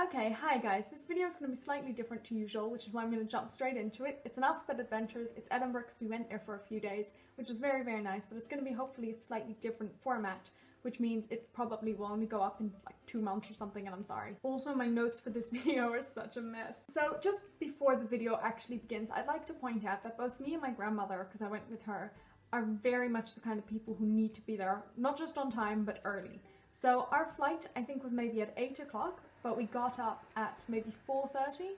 Okay, hi guys. This video is going to be slightly different to usual, which is why I'm going to jump straight into it. It's an Alphabet Adventures. It's Edinburgh because we went there for a few days, which was very, very nice, but it's going to be hopefully a slightly different format, which means it probably will only go up in like 2 months or something, and I'm sorry. Also, my notes for this video are such a mess. So just before the video actually begins, I'd like to point out that both me and my grandmother, because I went with her, are very much the kind of people who need to be there, not just on time, but early. So our flight, I think, was maybe at 8 o'clock, but we got up at maybe 4:30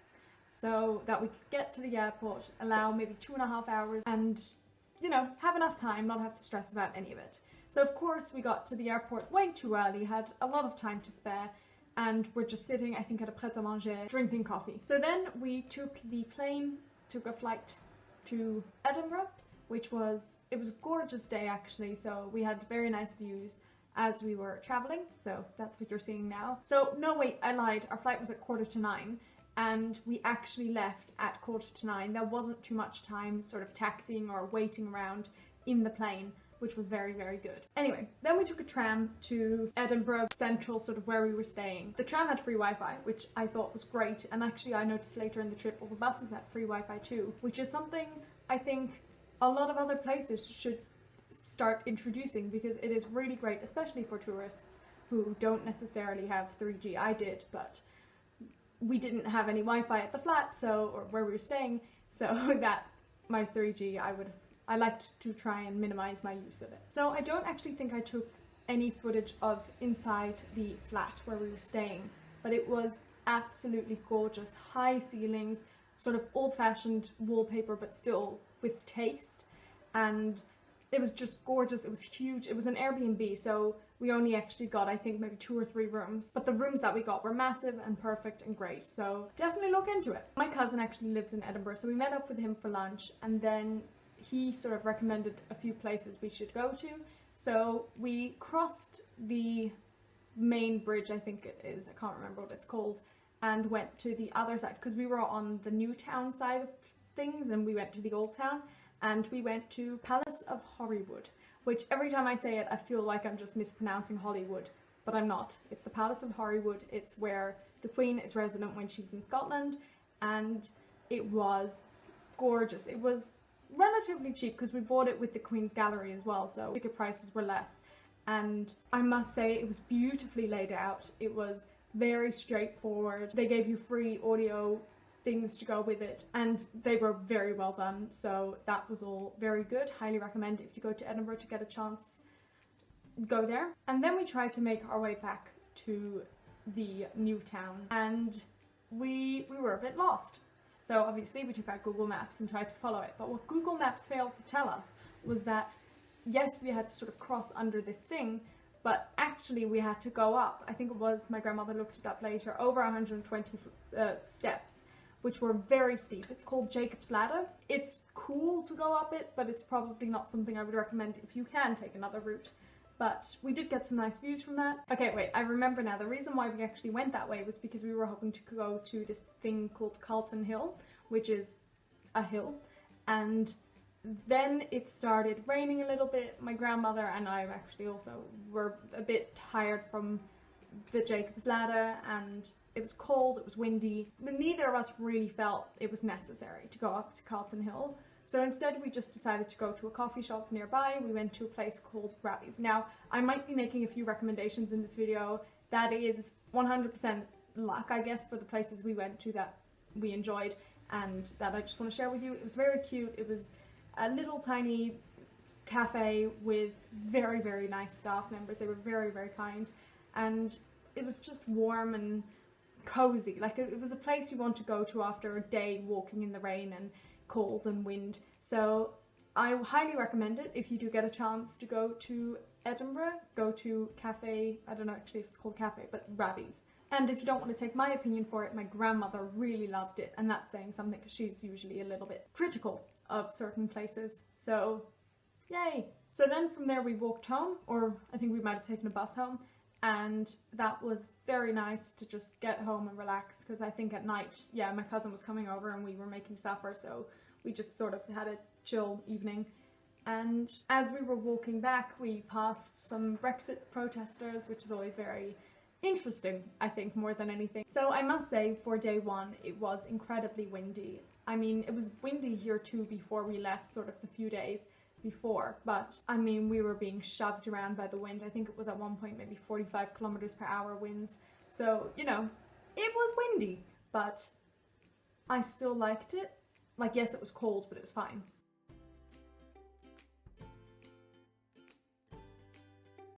so that we could get to the airport, allow maybe 2.5 hours and, you know, have enough time, not have to stress about any of it. So of course we got to the airport way too early, had a lot of time to spare, and we're just sitting, I think, at a pret-a-manger drinking coffee. So then we took the plane, took a flight to Edinburgh, it was a gorgeous day actually, so we had very nice views as we were traveling, so that's what you're seeing now. So no, wait, I lied. Our flight was at 9:15 and we actually left at 9:15. There wasn't too much time sort of taxiing or waiting around in the plane, which was very, very good. Anyway, then we took a tram to Edinburgh Central, sort of where we were staying. The tram had free Wi-Fi, which I thought was great, and actually I noticed later in the trip all the buses had free Wi-Fi too, which is something I think a lot of other places should start introducing, because it is really great, especially for tourists who don't necessarily have 3G. I did, but we didn't have any Wi-Fi at the flat, or where we were staying, so that my 3G, I liked to try and minimize my use of it. So I don't actually think I took any footage of inside the flat where we were staying, but it was absolutely gorgeous. High ceilings, sort of old-fashioned wallpaper, but still with taste, and it was just gorgeous. It was huge. It was an Airbnb, so we only actually got, I think, maybe 2 or 3 rooms. But the rooms that we got were massive and perfect and great, so definitely look into it. My cousin actually lives in Edinburgh, so we met up with him for lunch, and then he sort of recommended a few places we should go to. So we crossed the main bridge, I think it is, I can't remember what it's called, and went to the other side, because we were on the new town side of things, and we went to the old town. And we went to Palace of Holywood, which every time I say it, I feel like I'm just mispronouncing Hollywood, but I'm not. It's the Palace of Holywood. It's where the Queen is resident when she's in Scotland, and it was gorgeous. It was relatively cheap because we bought it with the Queen's Gallery as well, so ticket prices were less. And I must say, it was beautifully laid out. It was very straightforward. They gave you free audio things to go with it, and they were very well done, so that was all very good. Highly recommend if you go to Edinburgh to get a chance, go there. And then we tried to make our way back to the new town, and we were a bit lost. So obviously we took out Google Maps and tried to follow it, but what Google Maps failed to tell us was that yes, we had to sort of cross under this thing, but actually we had to go up, I think it was, my grandmother looked it up later, over 120 steps, which were very steep. It's called Jacob's Ladder. It's cool to go up it, but it's probably not something I would recommend if you can take another route. But we did get some nice views from that. Okay, wait, I remember now. The reason why we actually went that way was because we were hoping to go to this thing called Calton Hill, which is a hill. And then it started raining a little bit. My grandmother and I actually also were a bit tired from the Jacob's Ladder, and it was cold, it was windy. Neither of us really felt it was necessary to go up to Calton Hill. So instead we just decided to go to a coffee shop nearby. We went to a place called Ravi's. Now, I might be making a few recommendations in this video. That is 100% luck, I guess, for the places we went to that we enjoyed and that I just want to share with you. It was very cute. It was a little tiny cafe with very, very nice staff members. They were very, very kind. And it was just warm and cozy. Like, it was a place you want to go to after a day walking in the rain and cold and wind. So I highly recommend it if you do get a chance to go to Edinburgh. Go to cafe, I don't know actually if it's called cafe, but Ravi's. And if you don't want to take my opinion for it, my grandmother really loved it, and that's saying something because she's usually a little bit critical of certain places. So yay! So then from there we walked home, or I think we might have taken a bus home. And that was very nice to just get home and relax, because I think at night, yeah, my cousin was coming over and we were making supper, so we just sort of had a chill evening. And as we were walking back, we passed some Brexit protesters, which is always very interesting, I think, more than anything. So I must say, for day one, it was incredibly windy. I mean, it was windy here too before we left, sort of the few days before, but I mean, we were being shoved around by the wind. I think it was at one point maybe 45 kilometers per hour winds. So, you know, it was windy, but I still liked it. Like, yes, it was cold, but it was fine.